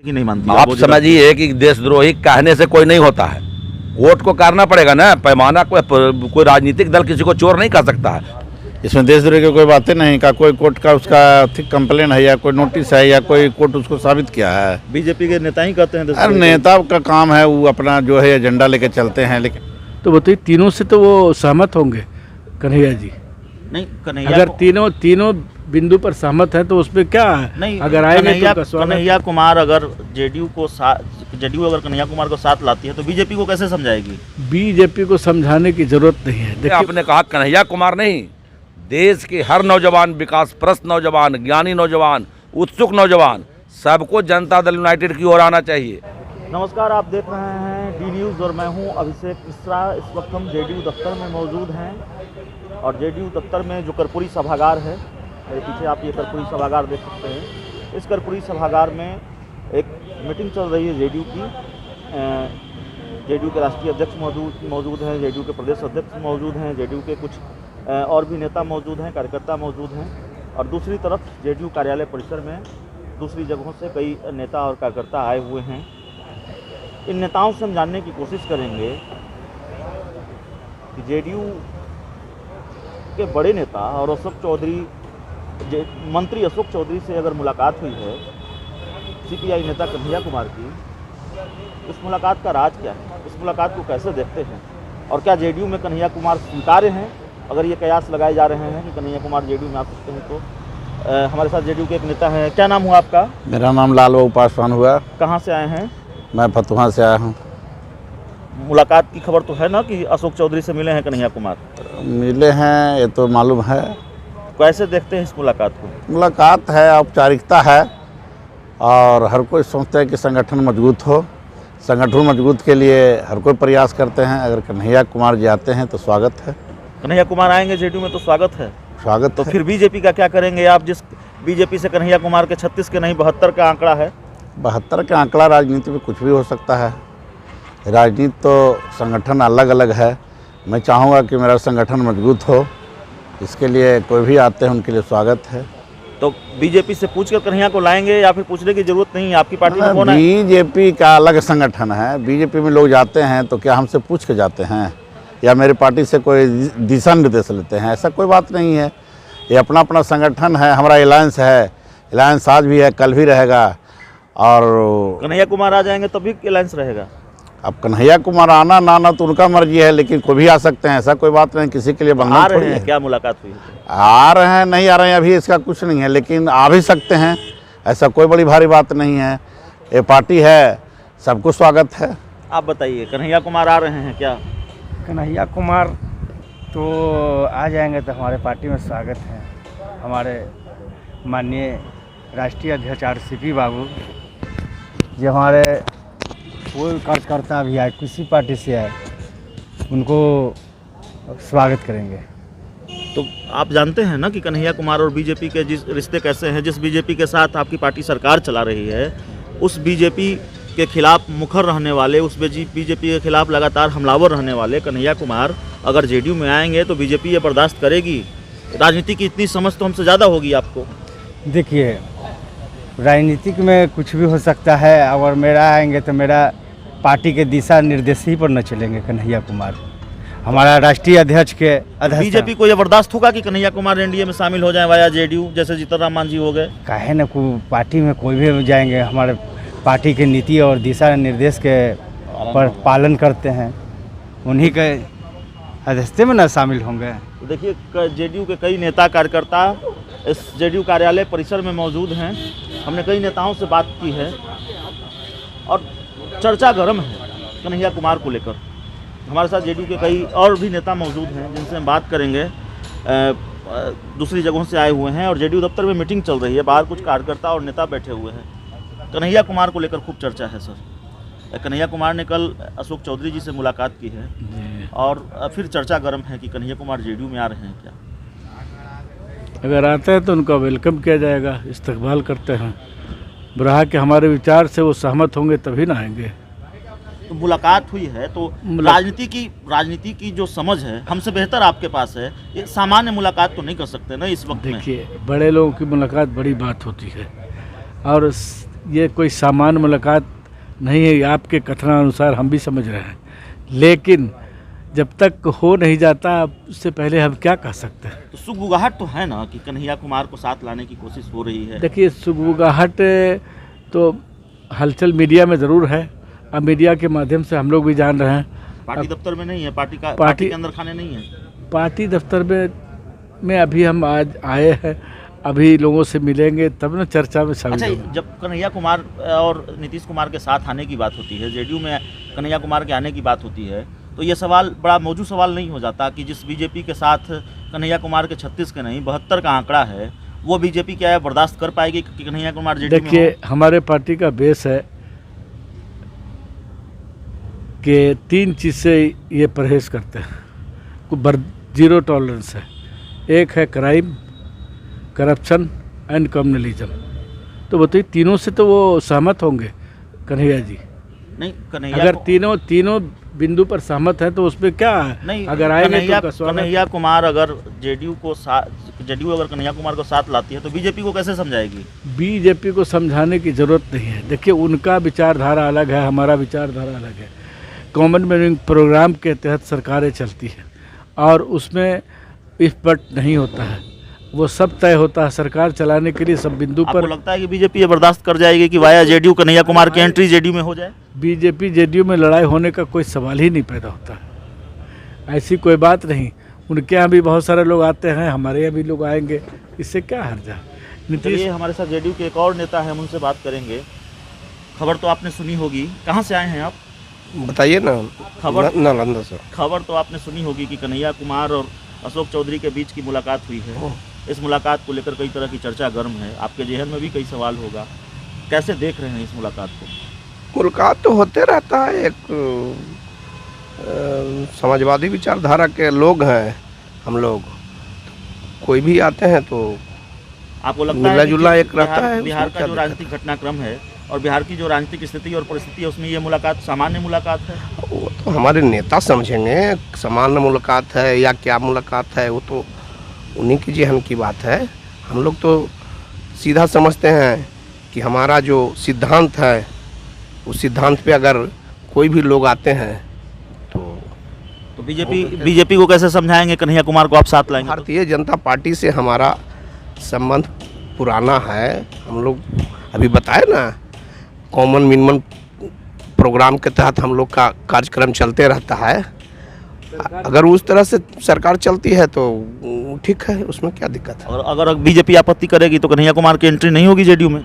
कि नहीं मानती? आप समझिए कि देशद्रोही कहने से कोई नहीं होता है, वोट को करना पड़ेगा ना। पैमाना कोई राजनीतिक दल किसी को चोर नहीं कर सकता है। इसमें देशद्रोही की कोई बातें नहीं का, कोई कोर्ट का उसका कंप्लेन है या कोई नोटिस है या कोई कोर्ट उसको साबित किया है। बीजेपी के नेता ही कहते हैं अरे नेता का काम है, वो अपना जो है एजेंडा लेके चलते हैं। लेकिन तो बताइए, तीनों से तो वो सहमत होंगे कन्हैया जी? नहीं, कन्हैया अगर तीनों बिंदु पर सहमत है तो उसमें क्या है? नहीं, अगर आएंगे तो कन्हैया कुमार अगर जेडीयू अगर कन्हैया कुमार को साथ लाती है तो बीजेपी को कैसे समझाएगी? बीजेपी को समझाने की जरूरत नहीं है। देखिए, आपने कहा कन्हैया कुमार नहीं, देश के हर नौजवान, विकासप्रस्त नौजवान, ज्ञानी नौजवान, उत्सुक नौजवान, सबको जनता दल यूनाइटेड की ओर आना चाहिए। नमस्कार, आप देख रहे हैं डी न्यूज़ और मैं हूं अभिषेक मिश्रा। इस वक्त हम जेडीयू दफ्तर में मौजूद हैं और जेडीयू दफ्तर में जो कर्पूरी सभागार है, मेरे पीछे आप ये कर्पूरी सभागार देख सकते हैं। इस कर्पूरी सभागार में एक मीटिंग चल रही है जेडीयू की। जेडीयू के राष्ट्रीय अध्यक्ष मौजूद हैं, जेडीयू के प्रदेश अध्यक्ष मौजूद हैं, जेडीयू के कुछ और भी नेता मौजूद हैं, कार्यकर्ता मौजूद हैं। और दूसरी तरफ जेडीयू कार्यालय परिसर में दूसरी जगहों से कई नेता और कार्यकर्ता आए हुए हैं। इन नेताओं से हम जानने की कोशिश करेंगे कि जेडीयू के बड़े नेता और अशोक चौधरी, मंत्री अशोक चौधरी से अगर मुलाकात हुई है सीपीआई नेता कन्हैया कुमार की, इस मुलाकात का राज क्या है? इस मुलाकात को कैसे देखते हैं? और क्या जेडीयू में कन्हैया कुमार स्वीकार्य हैं? अगर ये कयास लगाए जा रहे हैं कि कन्हैया कुमार जेडीयू में आ सकते हैं तो हमारे साथ जेडीयू के एक नेता हैं। क्या नाम हुआ आपका? मेरा नाम लाल बाबू पासवान हुआ। कहाँ से आए हैं? मैं फतुहा से आया हूँ। मुलाकात की खबर तो है ना कि अशोक चौधरी से मिले हैं कन्हैया कुमार? मिले हैं, ये तो मालूम है। कैसे देखते हैं इस मुलाकात को? मुलाकात है, औपचारिकता है और हर कोई सोचता है कि संगठन मजबूत हो। संगठन मजबूत के लिए हर कोई प्रयास करते हैं। अगर कन्हैया कुमार जी आते हैं तो स्वागत है। कन्हैया कुमार आएंगे जेडीयू में तो स्वागत है। स्वागत तो है। फिर बीजेपी का क्या करेंगे आप? जिस बीजेपी से कन्हैया कुमार के 36 के नहीं 72 का आंकड़ा है। 72 का आंकड़ा, राजनीति में कुछ भी हो सकता है। राजनीति तो संगठन अलग अलग है। मैं चाहूँगा कि मेरा संगठन मजबूत हो, इसके लिए कोई भी आते हैं उनके लिए स्वागत है। तो बीजेपी से पूछकर कन्हैया को लाएंगे या फिर पूछने की जरूरत नहीं है? आपकी पार्टी में कौन है? बीजेपी का अलग संगठन है। बीजेपी में लोग जाते हैं तो क्या हमसे पूछ के जाते हैं या मेरी पार्टी से कोई दिशा निर्देश लेते हैं? ऐसा कोई बात नहीं है। ये अपना अपना संगठन है। हमारा अलायंस है, अलायंस आज भी है, कल भी रहेगा। और कन्हैया कुमार आ जाएंगे तब भी अलायंस रहेगा। अब कन्हैया कुमार आना ना आना तो उनका मर्जी है, लेकिन कोई भी आ सकते हैं, ऐसा कोई बात नहीं। किसी के लिए बंधन आ रहे थोड़ी हैं? है। क्या मुलाकात हुई? आ रहे हैं, नहीं आ रहे हैं, अभी इसका कुछ नहीं है, लेकिन आ भी सकते हैं। ऐसा कोई बड़ी भारी बात नहीं है। ये पार्टी है, सबको स्वागत है। आप बताइए, कन्हैया कुमार आ रहे हैं क्या? कन्हैया कुमार तो आ जाएंगे तो हमारे पार्टी में स्वागत है। हमारे माननीय राष्ट्रीय अध्यक्ष RCP बाबू जो हमारे कोई कार्यकर्ता भी आए, किसी पार्टी से आए, उनको स्वागत करेंगे। तो आप जानते हैं ना कि कन्हैया कुमार और बीजेपी के जिस रिश्ते कैसे हैं। जिस बीजेपी के साथ आपकी पार्टी सरकार चला रही है, उस बीजेपी के खिलाफ मुखर रहने वाले, उस बीजेपी के खिलाफ लगातार हमलावर रहने वाले कन्हैया कुमार अगर जेडीयू में आएंगे तो बीजेपी ये बर्दाश्त करेगी? राजनीति की इतनी समझ तो हमसे ज़्यादा होगी आपको। देखिए, राजनीतिक में कुछ भी हो सकता है। अगर मेरा आएंगे तो मेरा पार्टी के दिशा निर्देश ही पर न चलेंगे कन्हैया कुमार। हमारा राष्ट्रीय अध्यक्ष के अध्यक्ष। बीजेपी को यह बर्दाश्त होगा कि कन्हैया कुमार एनडीए में शामिल हो जाए वाया जेडीयू, जैसे जीतन राम मांझी हो गए? काहे न पार्टी में कोई भी जाएंगे, हमारे पार्टी के नीति और दिशा निर्देश के पर पालन करते हैं, उन्हीं के अध्यक्षते में न शामिल होंगे। तो देखिए, जेडीयू के कई नेता कार्यकर्ता इस जेडीयू कार्यालय परिसर में मौजूद हैं। हमने कई नेताओं से बात की है और चर्चा गर्म है कन्हैया कुमार को लेकर। हमारे साथ जेडीयू के कई और भी नेता मौजूद हैं जिनसे हम बात करेंगे। दूसरी जगहों से आए हुए हैं और जेडीयू दफ्तर में मीटिंग चल रही है। बाहर कुछ कार्यकर्ता और नेता बैठे हुए हैं। कन्हैया कुमार को लेकर खूब चर्चा है सर। कन्हैया कुमार ने कल अशोक चौधरी जी से मुलाकात की है और फिर चर्चा गर्म है कि कन्हैया कुमार जेडीयू में आ रहे हैं क्या? अगर आते हैं तो उनका वेलकम किया जाएगा, इस्तकबाल करते हैं। रहा कि हमारे विचार से वो सहमत होंगे तभी ना आएंगे। तो मुलाकात हुई है तो राजनीति की जो समझ है हमसे बेहतर आपके पास है। ये सामान्य मुलाकात तो नहीं कर सकते ना इस वक्त में। देखिए, बड़े लोगों की मुलाकात बड़ी बात होती है और ये कोई सामान्य मुलाकात नहीं है, आपके कथनानुसार हम भी समझ रहे हैं, लेकिन जब तक हो नहीं जाता उससे पहले हम क्या कह सकते हैं। तो सुगबुगाहट तो है ना कि कन्हैया कुमार को साथ लाने की कोशिश हो रही है। देखिए, सुगबुगाहट तो हलचल मीडिया में ज़रूर है, अब मीडिया के माध्यम से हम लोग भी जान रहे हैं। पार्टी दफ्तर में नहीं है, पार्टी के अंदर खाने नहीं है। पार्टी दफ्तर में अभी हम आज आए हैं, अभी लोगों से मिलेंगे तब ना चर्चा में शामिल अच्छा, होंगे। जब कन्हैया कुमार और नीतीश कुमार के साथ आने की बात होती है, जेडीयू में कन्हैया कुमार के आने की बात होती है, तो ये सवाल बड़ा मौजूद सवाल नहीं हो जाता कि जिस बीजेपी के साथ कन्हैया कुमार के 36 के नहीं 72 का आंकड़ा है, वो बीजेपी क्या है बर्दाश्त कर पाएगी कि कन्हैया कुमार जेडीयू में हो? देखिए, हमारे पार्टी का बेस है कि 3 चीज़ से ये परहेज करते हैं, जीरो टॉलरेंस है। एक है क्राइम, करप्शन एंड कम्युनलिज्म। तो बताइए, तीनों से तो वो सहमत होंगे कन्हैया जी। नहीं, कन्हैया अगर तीनों बिंदु पर सहमत है तो उसमें क्या है? नहीं, अगर आएंगे तो उनका स्वागत। कन्हैया कुमार अगर जेडीयू अगर कन्हैया कुमार को साथ लाती है तो बीजेपी को कैसे समझाएगी? बीजेपी को समझाने की ज़रूरत नहीं है। देखिए, उनका विचारधारा अलग है, हमारा विचारधारा अलग है। कॉमन मैन प्रोग्राम के तहत सरकारें चलती हैं और उसमें इफपट नहीं होता है, वो सब तय होता है सरकार चलाने के लिए सब बिंदु पर। आपको लगता है कि बीजेपी ये बर्दाश्त कर जाएगी कि वाया जेडीयू कन्हैया कुमार की एंट्री जेडीयू में हो जाए? बीजेपी जेडीयू में लड़ाई होने का कोई सवाल ही नहीं पैदा होता है, ऐसी कोई बात नहीं। उनके यहाँ भी बहुत सारे लोग आते हैं, हमारे यहाँ भी लोग आएंगे, इससे क्या हर्जा। चलिए, हमारे साथ जेडीयू के एक और नेता हैं, हम उनसे बात करेंगे। खबर तो आपने सुनी होगी, कहाँ से आए हैं आप? बताइए ना। खबर नालंदा सर। खबर तो आपने सुनी होगी कि कन्हैया कुमार और अशोक चौधरी के बीच की मुलाकात हुई है। इस मुलाकात को लेकर कई तरह की चर्चा गर्म है, आपके जेहन में भी कई सवाल होगा, कैसे देख रहे हैं इस मुलाकात को? मुलाकात तो होते रहता है, एक समाजवादी विचारधारा के लोग हैं हम लोग, कोई भी आते हैं तो आपको लगता है मिला जुला एक रहता है। बिहार का जो राजनीतिक घटनाक्रम है और बिहार की जो राजनीतिक स्थिति और परिस्थिति है, उसमें ये मुलाकात सामान्य मुलाकात है? वो तो हमारे नेता समझेंगे सामान्य मुलाकात है या क्या मुलाकात है, वो तो उन्हीं की जेहन की बात है। हम लोग तो सीधा समझते हैं कि हमारा जो सिद्धांत है उस सिद्धांत पे अगर कोई भी लोग आते हैं तो बीजेपी को कैसे समझाएंगे कन्हैया कुमार को आप साथ लाएंगे? भारतीय जनता पार्टी से हमारा संबंध पुराना है। हम लोग अभी बताए ना, कॉमन मिनिमम प्रोग्राम के तहत हम लोग का कार्यक्रम चलते रहता है। अगर उस तरह से सरकार चलती है तो ठीक है, उसमें क्या दिक्कत है। और अगर बीजेपी आपत्ति करेगी तो कन्हैया कुमार की एंट्री नहीं होगी जेडीयू में?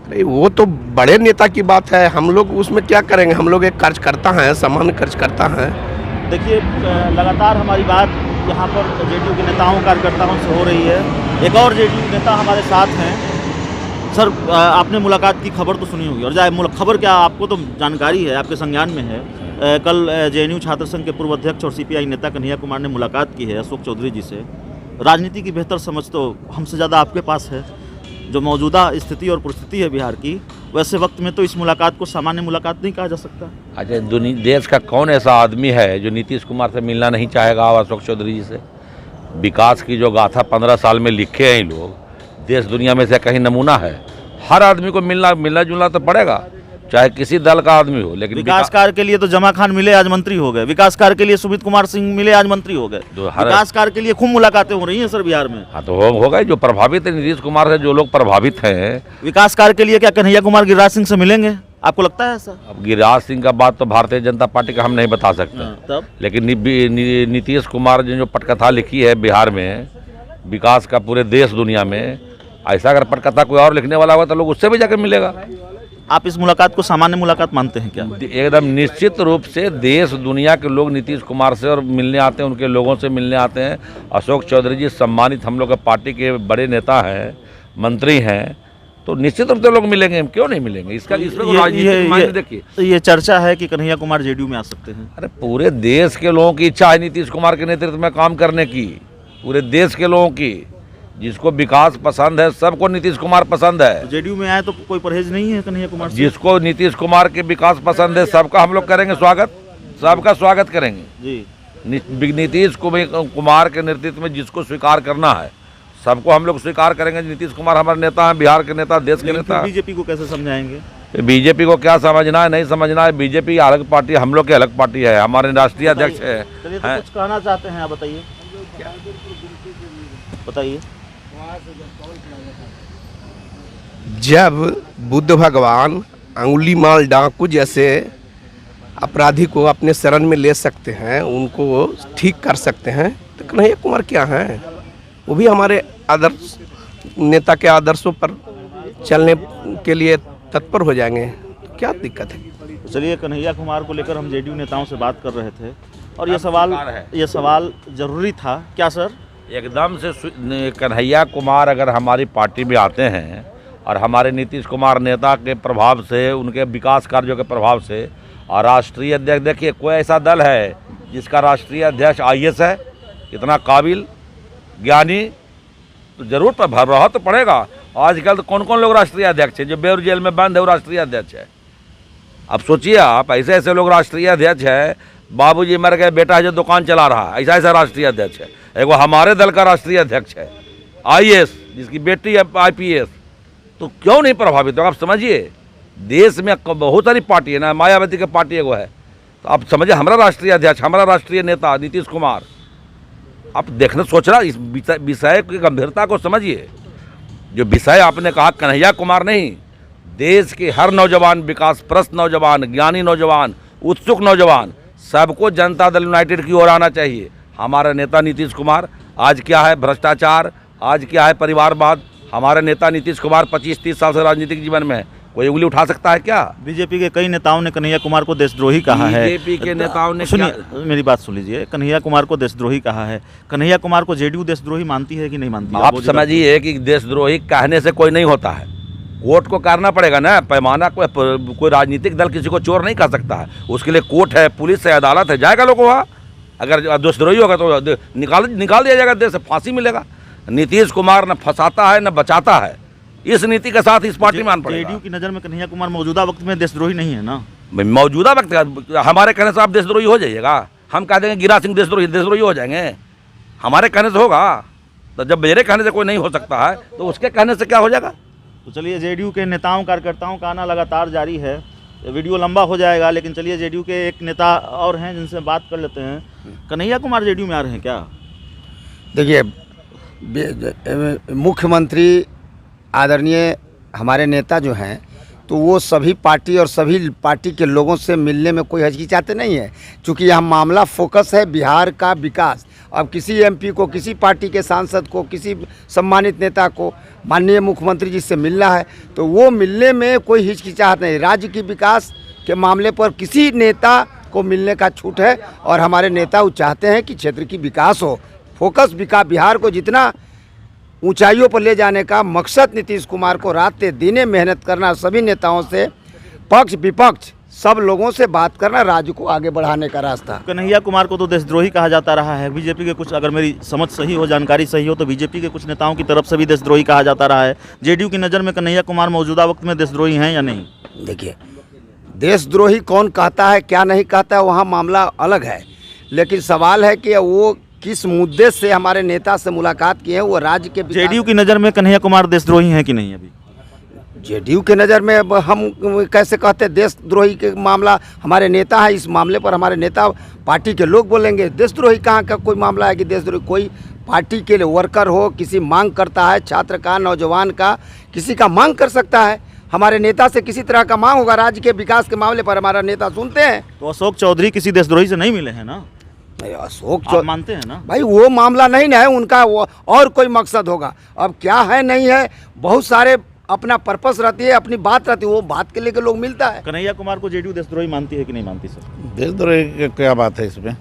अरे वो तो बड़े नेता की बात है, हम लोग उसमें क्या करेंगे। हम लोग एक कार्यकर्ता हैं, सामान्य कार्यकर्ता हैं। देखिए, लगातार हमारी बात यहाँ पर जेडीयू के नेताओं कार्यकर्ताओं से हो रही है। एक और जेडीयू नेता हमारे साथ हैं। सर, आपने मुलाकात की खबर तो सुनी होगी, और खबर क्या, आपको तो जानकारी है, आपके संज्ञान में है। कल जेएनयू छात्र संघ के पूर्व अध्यक्ष और सीपीआई नेता कन्हैया कुमार ने मुलाकात की है अशोक चौधरी जी से। राजनीति की बेहतर समझ तो हमसे ज़्यादा आपके पास है। जो मौजूदा स्थिति और परिस्थिति है बिहार की, वैसे वक्त में तो इस मुलाकात को सामान्य मुलाकात नहीं कहा जा सकता। अच्छा, देश का कौन ऐसा आदमी है जो नीतीश कुमार से मिलना नहीं चाहेगा और अशोक चौधरी जी से? विकास की जो गाथा 15 साल में लिखे हैं ये लोग, देश दुनिया में से कहीं नमूना है। हर आदमी को मिलना जुलना तो पड़ेगा, चाहे किसी दल का आदमी हो। लेकिन विकास कार्य के लिए तो जमा खान मिले, आज मंत्री हो गए। विकास कार्य के लिए सुमित कुमार सिंह मिले, आज मंत्री हो गए। विकास कार्य के लिए खूब मुलाकातें हो रही हैं सर बिहार में। हाँ, तो होगा। जो प्रभावित है नीतीश कुमार से, जो लोग प्रभावित हैं, विकास कार्य के लिए क्या कन्हैया कुमार गिरिराज सिंह से मिलेंगे? आपको लगता है ऐसा? अब गिरिराज सिंह का बात तो भारतीय जनता पार्टी का हम नहीं बता सकते। तब लेकिन नीतीश कुमार ने जो पटकथा लिखी है बिहार में, विकास का पूरे देश दुनिया में, ऐसा अगर पटकथा कोई और लिखने वाला होगा तो लोग उससे भी जाकर मिलेगा। आप इस मुलाकात को सामान्य मुलाकात मानते हैं क्या? एकदम निश्चित रूप से देश दुनिया के लोग नीतीश कुमार से और मिलने आते हैं, उनके लोगों से मिलने आते हैं। अशोक चौधरी जी सम्मानित हम लोग के पार्टी के बड़े नेता हैं, मंत्री हैं, तो निश्चित रूप से लोग मिलेंगे। क्यों नहीं मिलेंगे? इसका देखिए, ये चर्चा है कि कन्हैया कुमार जेडीयू में आ सकते हैं। अरे पूरे देश के लोगों की इच्छा है नीतीश कुमार के नेतृत्व में काम करने की, पूरे देश के लोगों की। जिसको विकास पसंद है, सबको नीतीश कुमार पसंद है। जेडीयू में आए तो कोई परहेज नहीं है कन्हैया कुमार से? जिसको नीतीश कुमार के विकास पसंद है, सबका हम लोग करेंगे स्वागत, सबका स्वागत करेंगे जी। नीतीश कुमार के नेतृत्व में जिसको स्वीकार करना है, सबको हम लोग स्वीकार करेंगे। नीतीश कुमार हमारे नेता हैं, बिहार के नेता, देश के नेता। बीजेपी को कैसे समझाएंगे? बीजेपी को क्या समझना है, नहीं समझना है। बीजेपी अलग पार्टी, हम लोग की अलग पार्टी है। हमारे राष्ट्रीय अध्यक्ष है। चलिए, तो कुछ कहना चाहते हैं आप, बताइए बताइए। जब बुद्ध भगवान अंगुली माल डाकू जैसे अपराधी को अपने शरण में ले सकते हैं, उनको ठीक कर सकते हैं, तो कन्हैया कुमार क्या हैं? वो भी हमारे आदर्श नेता के आदर्शों पर चलने के लिए तत्पर हो जाएंगे। क्या दिक्कत है? चलिए, कन्हैया कुमार को लेकर हम जेडीयू नेताओं से बात कर रहे थे और ये सवाल जरूरी था क्या सर? एकदम से कन्हैया कुमार अगर हमारी पार्टी में आते हैं और हमारे नीतीश कुमार नेता के प्रभाव से, उनके विकास कार्यों के प्रभाव से, और राष्ट्रीय अध्यक्ष, देखिए कोई ऐसा दल है जिसका राष्ट्रीय अध्यक्ष IAS है, इतना काबिल ज्ञानी, तो जरूर प्रभाव तो पड़ेगा। आजकल तो कौन कौन लोग राष्ट्रीय अध्यक्ष है? जो बेर जेल में बंद है वो राष्ट्रीय अध्यक्ष है। अब सोचिए आप, ऐसे ऐसे लोग राष्ट्रीय अध्यक्ष है। बाबूजी मर गए, बेटा है जो दुकान चला रहा है, ऐसा ऐसा राष्ट्रीय अध्यक्ष है। एक वो हमारे दल का राष्ट्रीय अध्यक्ष है IAS, जिसकी बेटी है IPS, तो क्यों नहीं प्रभावित होगा? आप समझिए, देश में बहुत सारी पार्टी है ना, मायावती की पार्टी एगो है, तो आप समझिए हमारा राष्ट्रीय अध्यक्ष, हमारा राष्ट्रीय नेता नीतीश कुमार, आप देखना सोचना, इस विषय की गंभीरता को समझिए। जो विषय आपने कहा, कन्हैया कुमार नहीं, देश के हर नौजवान, विकासप्रस्त नौजवान, ज्ञानी नौजवान, उत्सुक नौजवान, सबको जनता दल यूनाइटेड की ओर आना चाहिए। हमारा नेता नीतीश कुमार, आज क्या है भ्रष्टाचार, आज क्या है परिवारवाद, हमारे नेता नीतीश कुमार 25-30 साल से राजनीतिक जीवन में है, कोई उंगली उठा सकता है क्या? बीजेपी के कई नेताओं ने कन्हैया कुमार को देशद्रोही कहा है। बीजेपी के नेताओं ने, सुनिए मेरी बात सुन लीजिए, कन्हैया कुमार को देशद्रोही कहा है। कन्हैया कुमार को जेडीयू देशद्रोही मानती है कि नहीं मानती? आप समझिए कि देशद्रोही कहने से कोई नहीं होता है, कोर्ट को करना पड़ेगा ना पैमाना। कोई राजनीतिक दल किसी को चोर नहीं कह सकता है, उसके लिए कोर्ट है, पुलिस है, अदालत है, जाएगा लोग वहाँ। अगर देशद्रोही होगा तो निकाल दिया जाएगा देश से, फांसी मिलेगा। नीतीश कुमार न फंसाता है न बचाता है, इस नीति के साथ इस पार्टी में आना पड़ेगा। जेडीयू की नज़र में कन्हैया कुमार मौजूदा वक्त में देशद्रोही नहीं है ना? मौजूदा वक्त हमारे कहने से आप देशद्रोही हो जाइएगा? हम कह देंगे गिरा सिंह देशद्रोही हो जाएंगे? हमारे कहने से होगा? तो जब मेरे कहने से कोई नहीं हो सकता है तो उसके कहने से क्या हो जाएगा? तो चलिए, जेडीयू के नेताओं कार्यकर्ताओं का आना लगातार जारी है। वीडियो लंबा हो जाएगा, लेकिन चलिए जेडीयू के एक नेता और हैं जिनसे बात कर लेते हैं। कन्हैया कुमार जेडीयू में आ रहे हैं क्या? देखिए, मुख्यमंत्री आदरणीय हमारे नेता जो हैं, तो वो सभी पार्टी और सभी पार्टी के लोगों से मिलने में कोई हिचकिचाते नहीं है, क्योंकि यह मामला फोकस है बिहार का विकास। अब किसी MP को, किसी पार्टी के सांसद को, किसी सम्मानित नेता को माननीय मुख्यमंत्री जी से मिलना है, तो वो मिलने में कोई हिचकिचाहट नहीं। राज्य की विकास के मामले पर किसी नेता को मिलने का छूट है, और हमारे नेता वो चाहते हैं कि क्षेत्र की विकास हो। फोकस बिहार को जितना ऊंचाइयों पर ले जाने का मकसद नीतीश कुमार को रात दिन मेहनत करना, सभी नेताओं से, पक्ष विपक्ष सब लोगों से बात करना, राज्य को आगे बढ़ाने का रास्ता। कन्हैया कुमार को तो देशद्रोही कहा जाता रहा है। बीजेपी के कुछ, अगर मेरी समझ सही हो, जानकारी सही हो, तो बीजेपी के कुछ नेताओं की तरफ से भी देशद्रोही कहा जाता रहा है। जेडीयू की नज़र में कन्हैया कुमार मौजूदा वक्त में देशद्रोही हैं या नहीं? देखिए, देशद्रोही कौन कहता है क्या नहीं कहता है, वहाँ मामला अलग है, लेकिन सवाल है कि वो किस मुद्दे से हमारे नेता से मुलाकात की है। वो राज्य के जेडीयू की नज़र में कन्हैया कुमार देशद्रोही हैं कि नहीं? अभी जेडीयू के नज़र में अब हम कैसे कहते हैं देशद्रोही के मामला? हमारे नेता है, इस मामले पर हमारे नेता, पार्टी के लोग बोलेंगे। देशद्रोही कहाँ का कोई मामला है कि देशद्रोही? कोई पार्टी के लिए वर्कर हो, किसी मांग करता है, छात्र का, नौजवान का, किसी का मांग कर सकता है। हमारे नेता से किसी तरह का मांग होगा राज्य के विकास के मामले पर, हमारा नेता सुनते हैं। तो अशोक चौधरी किसी देशद्रोही से नहीं मिले हैं ना? अशोक चौधरी मानते हैं ना भाई? वो मामला नहीं ना है उनका, वो और कोई मकसद होगा। अब क्या है नहीं है, बहुत सारे अपना पर्पस रहती है, अपनी बात रहती है, वो बात के लेकर लोग मिलता है। कन्हैया कुमार को जेडीयू देशद्रोही मानती है कि नहीं मानती सर? देशद्रोही की क्या बात है इसमें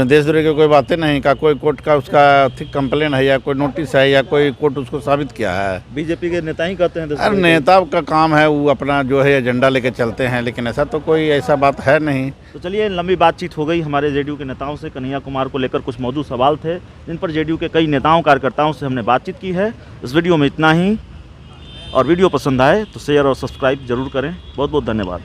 देशद्रोही की कोई बातें नहीं का। कोई कोर्ट का उसका ठीक कंप्लेन है या कोई नोटिस है या कोई कोर्ट उसको साबित किया है? बीजेपी के नेता ही कहते हैं अरे देशद्रोही। नेता का काम है, वो अपना जो है एजेंडा लेके चलते हैं, लेकिन ऐसा तो कोई ऐसा बात है नहीं। तो चलिए, लंबी बातचीत हो गई हमारे जेडीयू के नेताओं से। कन्हैया कुमार को लेकर कुछ मौजूद सवाल थे जिन पर जेडीयू के कई नेताओं कार्यकर्ताओं से हमने बातचीत की है। इस वीडियो में इतना ही, और वीडियो पसंद आए तो शेयर और सब्सक्राइब जरूर करें। बहुत बहुत धन्यवाद।